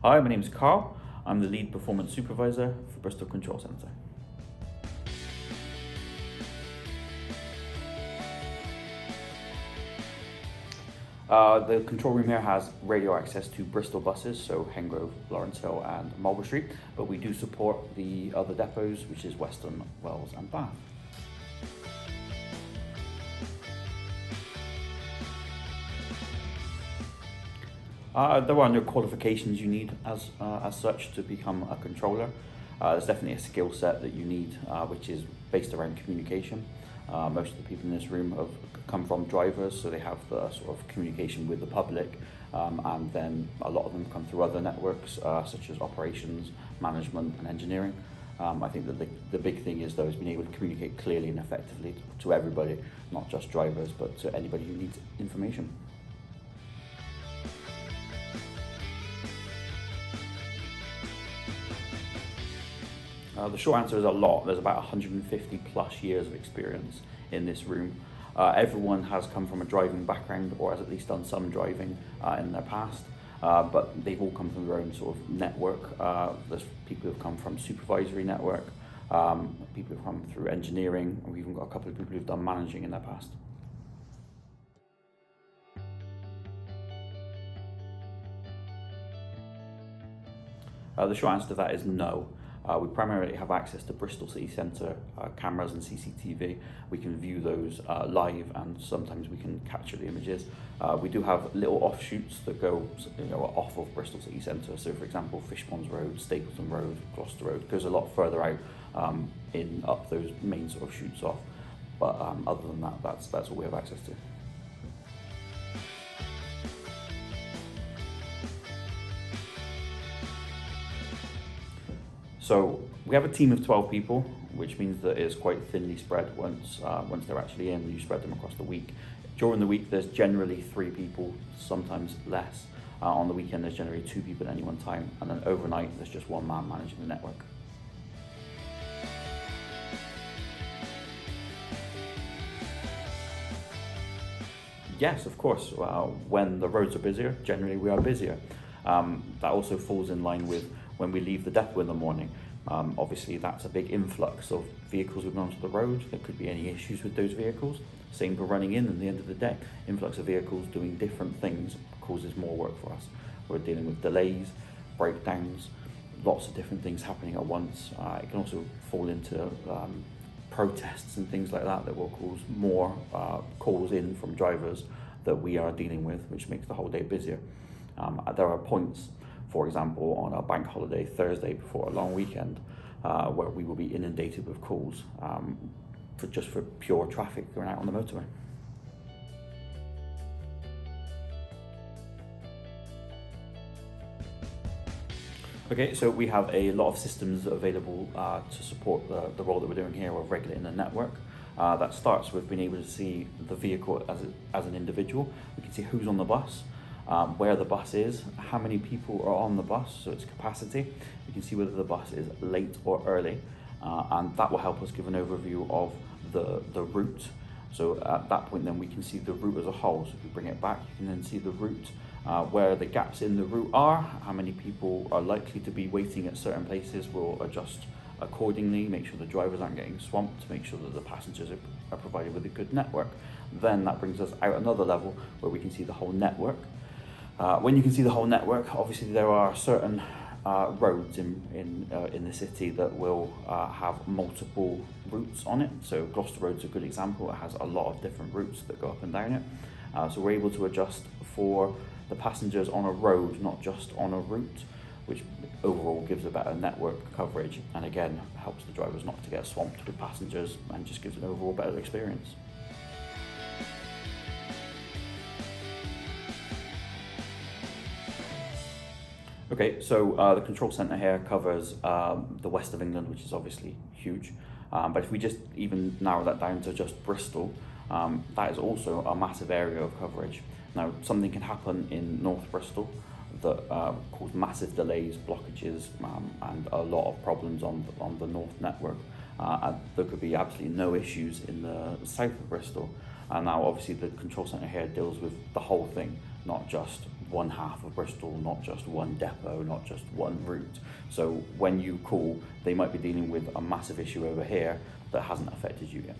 Hi, my name is Carl. I'm the lead performance supervisor for Bristol Control Centre. The control room here has radio access to Bristol buses, so Hengrove, Lawrence Hill and Marlborough Street, but we do support the other depots, which is Weston, Wells and Bath. There are no qualifications you need as such to become a controller. There's definitely a skill set that you need, which is based around communication. Most of the people in this room have come from drivers, so they have the sort of communication with the public, and then a lot of them come through other networks, such as operations, management and engineering. I think that the big thing is though is being able to communicate clearly and effectively to everybody, not just drivers, but to anybody who needs information. The short answer is a lot. There's about 150 plus years of experience in this room. Everyone has come from a driving background or has at least done some driving in their past, but they've all come from their own sort of network. There's people who've come from supervisory network, people who've come through engineering, and we've even got a couple of people who've done managing in their past. The short answer to that is no. We primarily have access to Bristol City Centre cameras and CCTV. We can view those live, and sometimes we can capture the images. We do have little offshoots that go off of Bristol City Centre. So for example, Fishponds Road, Stapleton Road, Gloucester Road goes a lot further out up those main sort of shoots off. But other than that, that's all we have access to. So we have a team of 12 people, which means that it's quite thinly spread once they're actually in. You spread them across the week. During the week, there's generally 3 people, sometimes less. On the weekend, there's generally 2 people at any one time. And then overnight, there's just one man managing the network. Yes, of course. When the roads are busier, generally we are busier. That also falls in line with when we leave the depot in the morning. Obviously that's a big influx of vehicles moving onto the road. There could be any issues with those vehicles. Same for running in at the end of the day. Influx of vehicles doing different things causes more work for us. We're dealing with delays, breakdowns, lots of different things happening at once. It can also fall into protests and things like that will cause more calls in from drivers that we are dealing with, which makes the whole day busier. There are points, for example, on a bank holiday Thursday before a long weekend, where we will be inundated with calls for pure traffic going out on the motorway. Okay, so we have a lot of systems available to support the role that we're doing here of regulating the network. That starts with being able to see the vehicle as an individual. We can see who's on the bus, where the bus is, how many people are on the bus, so its capacity. We can see whether the bus is late or early, and that will help us give an overview of the route. So at that point then we can see the route as a whole. So if we bring it back, you can then see the route, where the gaps in the route are, how many people are likely to be waiting at certain places. We'll adjust accordingly, make sure the drivers aren't getting swamped, make sure that the passengers are provided with a good network. Then that brings us out another level where we can see the whole network. When you can see the whole network, obviously there are certain roads in the city that will have multiple routes on it. So Gloucester Road's a good example. It has a lot of different routes that go up and down it. So we're able to adjust for the passengers on a road, not just on a route, which overall gives a better network coverage, and again helps the drivers not to get swamped with passengers and just gives an overall better experience. Okay, so the control centre here covers the west of England, which is obviously huge. But if we just even narrow that down to just Bristol, that is also a massive area of coverage. Now, something can happen in North Bristol that cause massive delays, blockages, and a lot of problems on the North network. And there could be absolutely no issues in the south of Bristol. And now, obviously, the control centre here deals with the whole thing, not just one half of Bristol, not just one depot, not just one route. So when you call, they might be dealing with a massive issue over here that hasn't affected you yet.